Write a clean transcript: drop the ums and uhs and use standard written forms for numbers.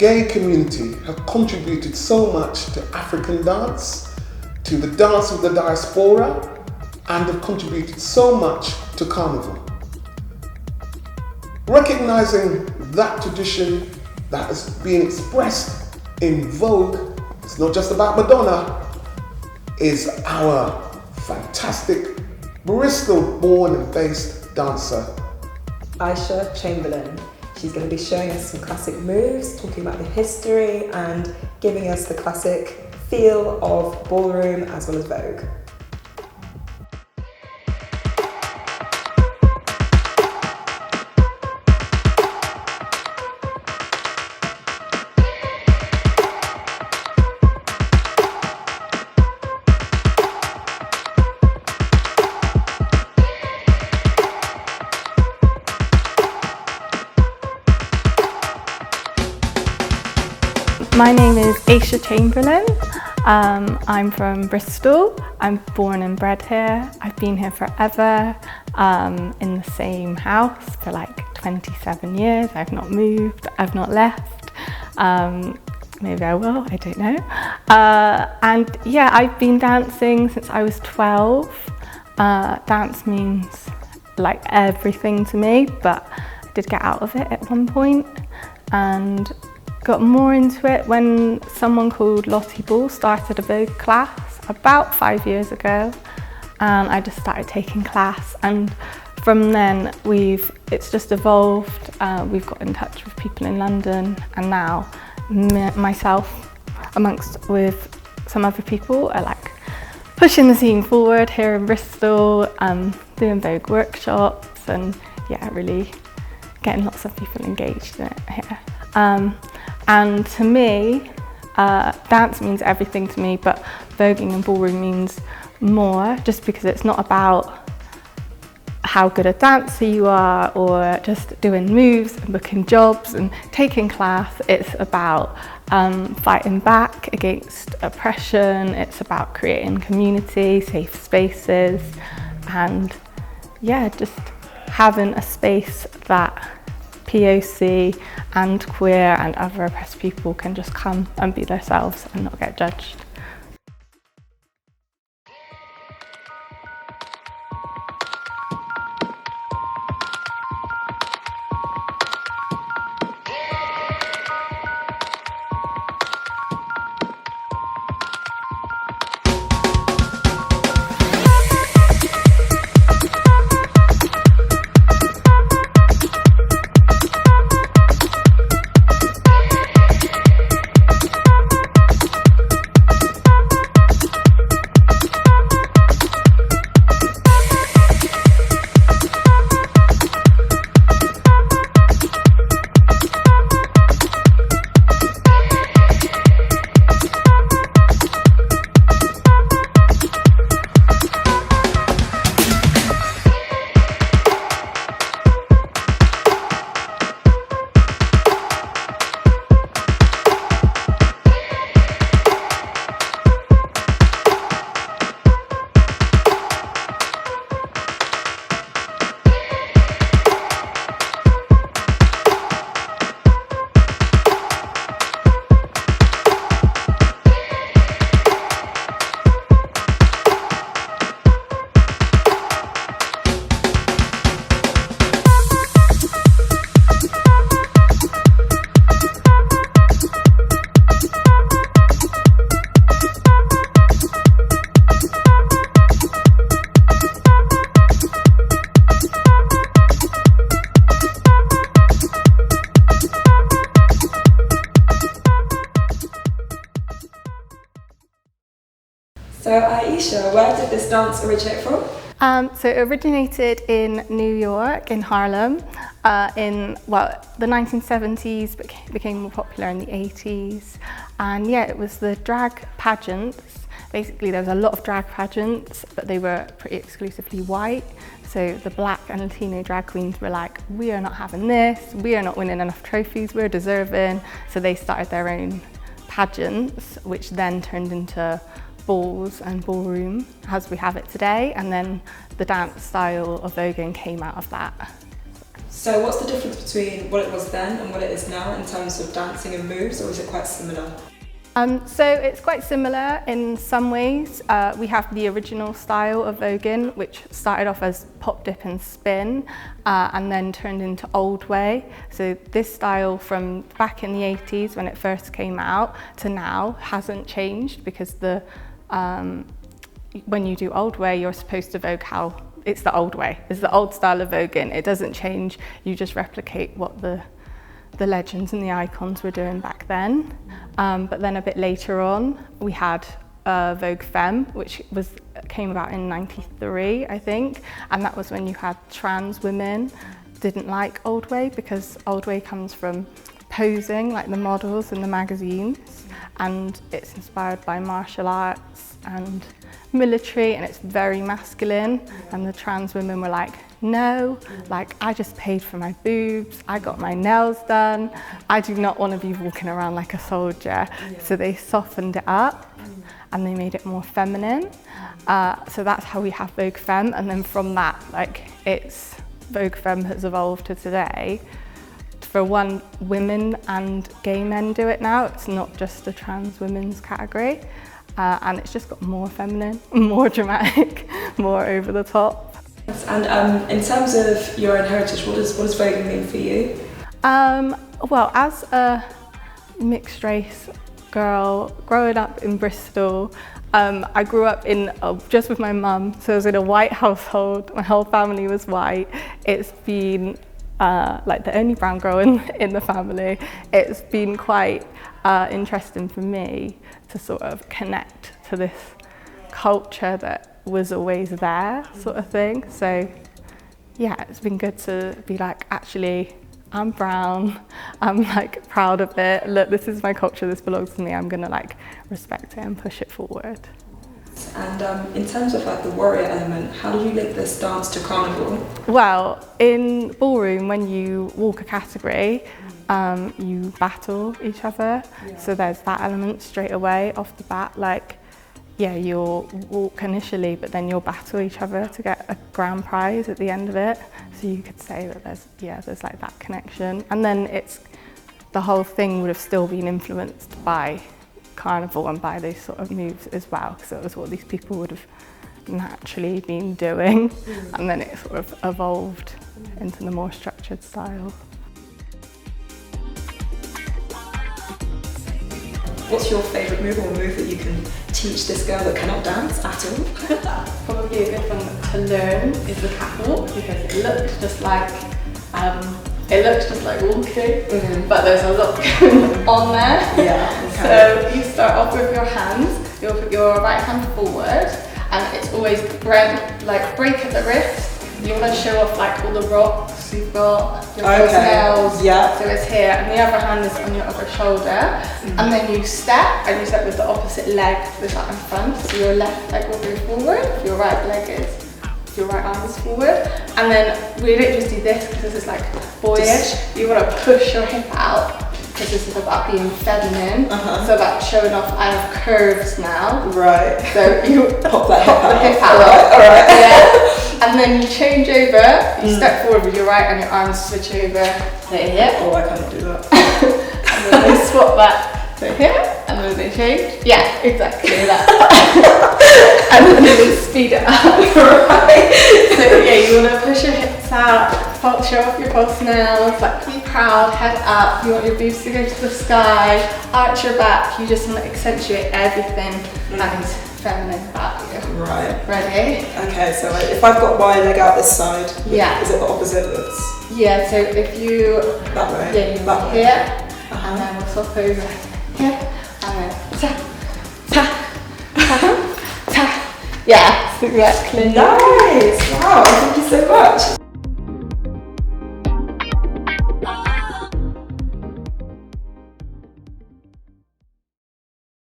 gay community have contributed so much to African dance, to the dance of the diaspora, and have contributed so much to Carnival. Recognizing that tradition that is being expressed in Vogue, it's not just about Madonna, is our fantastic Bristol-born and based dancer, Aysha Chamberlain. She's going to be showing us some classic moves, talking about the history and giving us the classic feel of ballroom as well as Vogue. My name is Aysha Chamberlain. I'm from Bristol. I'm born and bred here. I've been here forever, in the same house for like 27 years. I've not moved, I've not left. Maybe I will, I don't know. And yeah, I've been dancing since I was 12. Dance means like everything to me, but I did get out of it at one point and got more into it when someone called Lottie Ball started a Vogue class about 5 years ago, and I just started taking class, and from then it's just evolved. We've got in touch with people in London, and now myself with some other people are like pushing the scene forward here in Bristol, doing Vogue workshops, and yeah, really getting lots of people engaged in it here. And to me, dance means everything to me, but voguing and ballroom means more, just because it's not about how good a dancer you are or just doing moves and booking jobs and taking class. It's about fighting back against oppression. It's about creating community, safe spaces, and yeah, just having a space that POC and queer and other oppressed people can just come and be themselves and not get judged. So Aysha, where did this dance originate from? So it originated in New York, in Harlem, in the 1970s, but became more popular in the 80s. And yeah, it was the drag pageants. Basically, there was a lot of drag pageants, but they were pretty exclusively white. So the black and Latino drag queens were like, we are not having this, we are not winning enough trophies, we're deserving. So they started their own pageants, which then turned into balls and ballroom as we have it today, and then the dance style of voguing came out of that. So what's the difference between what it was then and what it is now in terms of dancing and moves, or is it quite similar? So it's quite similar in some ways. We have the original style of voguing, which started off as pop, dip and spin, and then turned into old way. So this style from back in the 80s when it first came out to now hasn't changed, because when you do old way, you're supposed to vogue how it's the old way. It's the old style of voguing. It doesn't change. You just replicate what the legends and the icons were doing back then. But then a bit later on, we had Vogue Femme, which came about in '93, I think. And that was when you had trans women didn't like old way, because old way comes from posing, like the models in the magazines. And it's inspired by martial arts and military, and it's very masculine. And the trans women were like, no, like I just paid for my boobs, I got my nails done, I do not want to be walking around like a soldier. So they softened it up and they made it more feminine. So that's how we have Vogue Femme, and then from that, like Vogue Femme has evolved to today. For one, women and gay men do it now. It's not just a trans women's category. And it's just got more feminine, more dramatic, more over the top. And in terms of your own heritage, what does voguing mean for you? Well, as a mixed race girl growing up in Bristol, I grew up just with my mum, so I was in a white household. My whole family was white. It's been like the only brown girl in the family. It's been quite interesting for me to sort of connect to this culture that was always there, sort of thing. So yeah, it's been good to be like, actually, I'm brown, I'm like proud of it. Look, this is my culture, this belongs to me. I'm gonna like respect it and push it forward. And in terms of like the warrior element, how do you link this dance to Carnival? Well, in ballroom, when you walk a category, you battle each other. So there's that element straight away off the bat. Like, yeah, you'll walk initially, but then you'll battle each other to get a grand prize at the end of it. So you could say that there's like that connection. And then the whole thing would have still been influenced by Carnival and by those sort of moves as well, because it was what these people would have naturally been doing. And then it sort of evolved into the more structured style. What's your favourite move, or a move that you can teach this girl that cannot dance at all? Probably a good one to learn is the catwalk, because it looks just like walking, but there's a lot going on there. Yeah. Okay. So you start off with your hands. You'll put your right hand forward, and it's always like break at the wrist. You want to show off like all the rocks you've got, your nails. Yeah. So it's here, and the other hand is on your other shoulder. And then you step with the opposite leg with that in front. So your left leg will go forward, your right arm is forward. And then we don't just do this because this is like boyish. You want to push your hip out, because this is about being feminine. So about showing off, I have curves now. Right. So you pop the hip out. All right. Yeah. And then you change over, you step forward with your right and your arms switch over to here. Oh, I can't do that. And then they swap back to here, and then they change. Yeah, exactly that. And then they speed it up. Right. So yeah, you want to push your hips out, show off your false nails, like be proud, head up. You want your boobs to go to the sky, arch your back. You just want to accentuate everything that is feminine about you. Right. Ready? Okay, so if I've got my leg out this side, yeah, is it the opposite that's... Yeah, so if you... That way? Yeah, you that here, way. and then we'll swap over here, and then ta. Yeah, exactly. Nice! Wow, thank you so much.